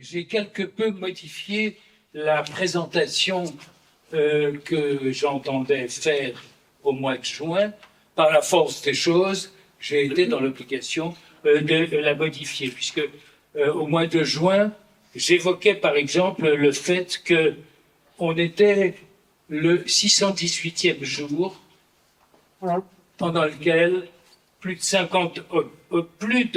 J'ai quelque peu modifié la présentation que j'entendais faire au mois de juin. Par la force des choses, j'ai été dans l'obligation de la modifier, puisque au mois de juin, j'évoquais par exemple le fait que on était le 618e jour pendant lequel plus de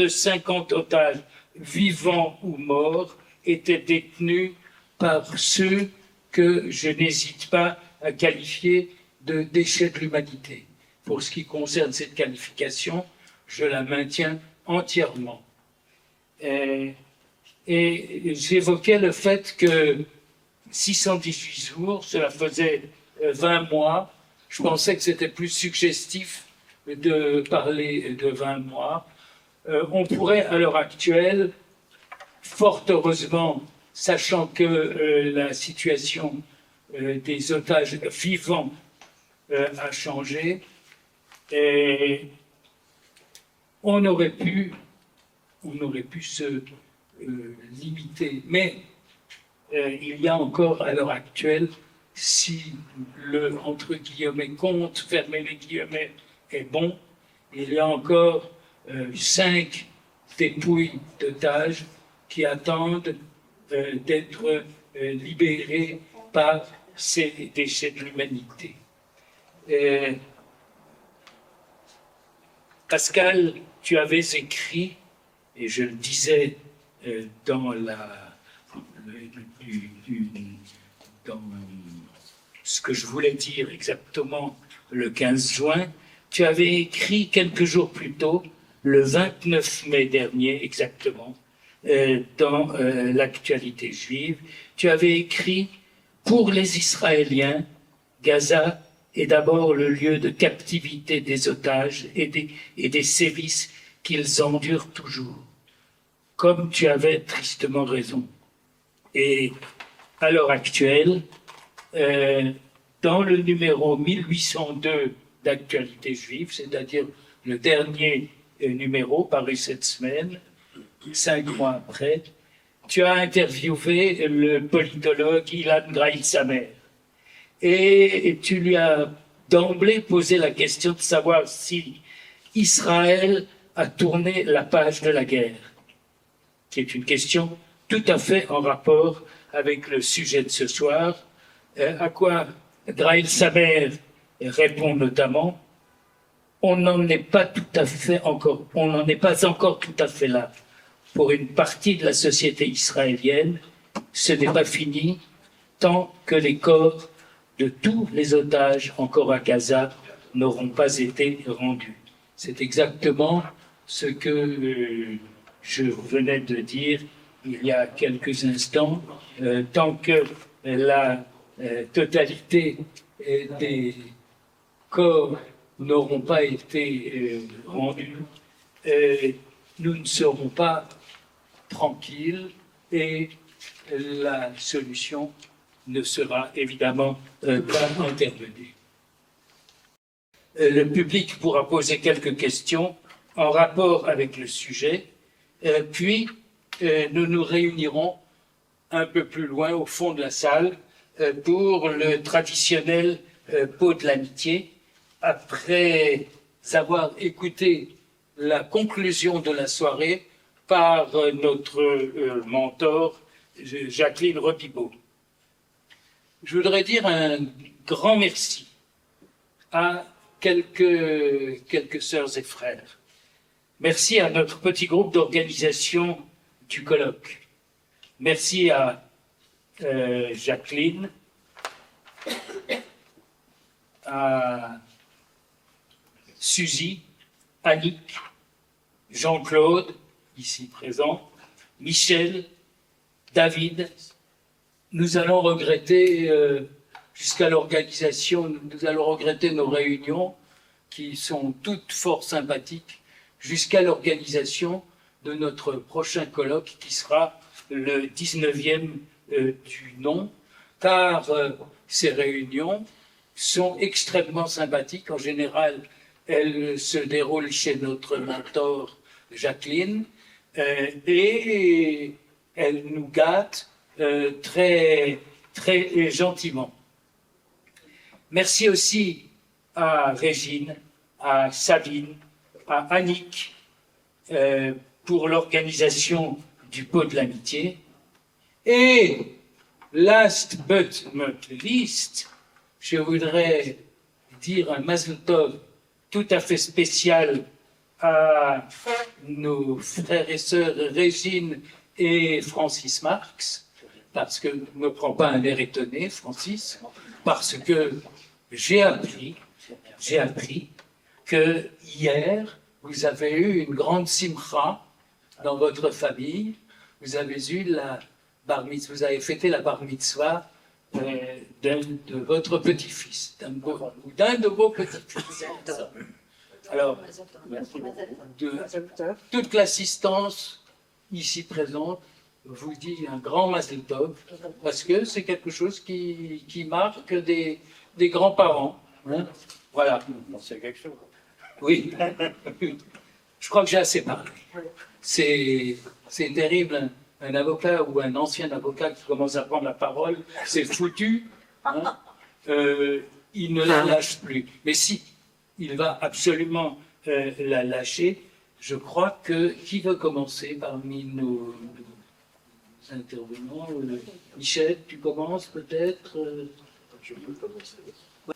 50 otages vivants ou morts étaient détenus par ceux que je n'hésite pas à qualifier de déchets de l'humanité. Pour ce qui concerne cette qualification, je la maintiens entièrement. Et j'évoquais le fait que 618 jours, cela faisait 20 mois. Je pensais que c'était plus suggestif de parler de 20 mois. On pourrait, à l'heure actuelle, fort heureusement, sachant que la situation des otages vivants a changé, et on aurait pu se limiter. Mais il y a encore, à l'heure actuelle, si le, entre guillemets, compte, fermer les guillemets, est bon, il y a encore 5 dépouilles d'otages qui attendent d'être libérés par ces déchets de l'humanité. Pascal, tu avais écrit, et je le disais dans ce que je voulais dire exactement le 15 juin, tu avais écrit quelques jours plus tôt, le 29 mai dernier exactement, dans l'actualité juive, tu avais écrit « Pour les Israéliens, Gaza est d'abord le lieu de captivité des otages et des sévices qu'ils endurent toujours. » Comme tu avais tristement raison. Et à l'heure actuelle, dans le numéro 1802 d'actualité juive, c'est-à-dire le dernier numéro paru cette semaine, 5 mois après, tu as interviewé le politologue Ilan Graït-Samer et tu lui as d'emblée posé la question de savoir si Israël a tourné la page de la guerre, qui est une question tout à fait en rapport avec le sujet de ce soir, à quoi Graït-Samer répond notamment « On n'en est pas encore tout à fait là. Pour une partie de la société israélienne, ce n'est pas fini tant que les corps de tous les otages encore à Gaza n'auront pas été rendus. » C'est exactement ce que je venais de dire il y a quelques instants. Tant que la totalité des corps n'auront pas été rendus, nous ne serons pas tranquilles et la solution ne sera évidemment pas intervenue. Le public pourra poser quelques questions en rapport avec le sujet, puis nous nous réunirons un peu plus loin au fond de la salle pour le traditionnel pot de l'amitié, après avoir écouté la conclusion de la soirée par notre mentor Jacqueline Repibaud. Je voudrais dire un grand merci à quelques sœurs et frères. Merci à notre petit groupe d'organisation du colloque. Merci à Jacqueline, à Suzy, Annick, Jean-Claude, ici présent, Michel, David. Nous allons regretter, jusqu'à l'organisation, nous allons regretter nos réunions qui sont toutes fort sympathiques, jusqu'à l'organisation de notre prochain colloque qui sera le 19e du nom, car ces réunions sont extrêmement sympathiques. En général, elles se déroulent chez notre mentor Jacqueline et elle nous gâte très, très gentiment. Merci aussi à Régine, à Sabine, à Annick pour l'organisation du pot de l'amitié. Et last but not least, je voudrais dire un Mazel Tov tout à fait spécial à nos frères et sœurs Régine et Francis Marx, parce que ne prends pas un air étonné, Francis, parce que j'ai appris que hier, vous avez eu une grande simcha dans votre famille. Vous avez eu la bar mitzvah, vous avez fêté la bar mitzvah de votre petit-fils, d'un de vos petits-fils. Alors, toute l'assistance ici présente vous dit un grand Mazel Tov, parce que c'est quelque chose qui marque des grands-parents. Hein, voilà. C'est quelque chose. Oui. Je crois que j'ai assez parlé. C'est terrible. Un avocat ou un ancien avocat qui commence à prendre la parole, c'est foutu. Hein. Il ne la lâche plus. Mais si, il va absolument la lâcher. Je crois que... Qui veut commencer parmi nos intervenants? Michel, tu commences peut-être? Je peux commencer.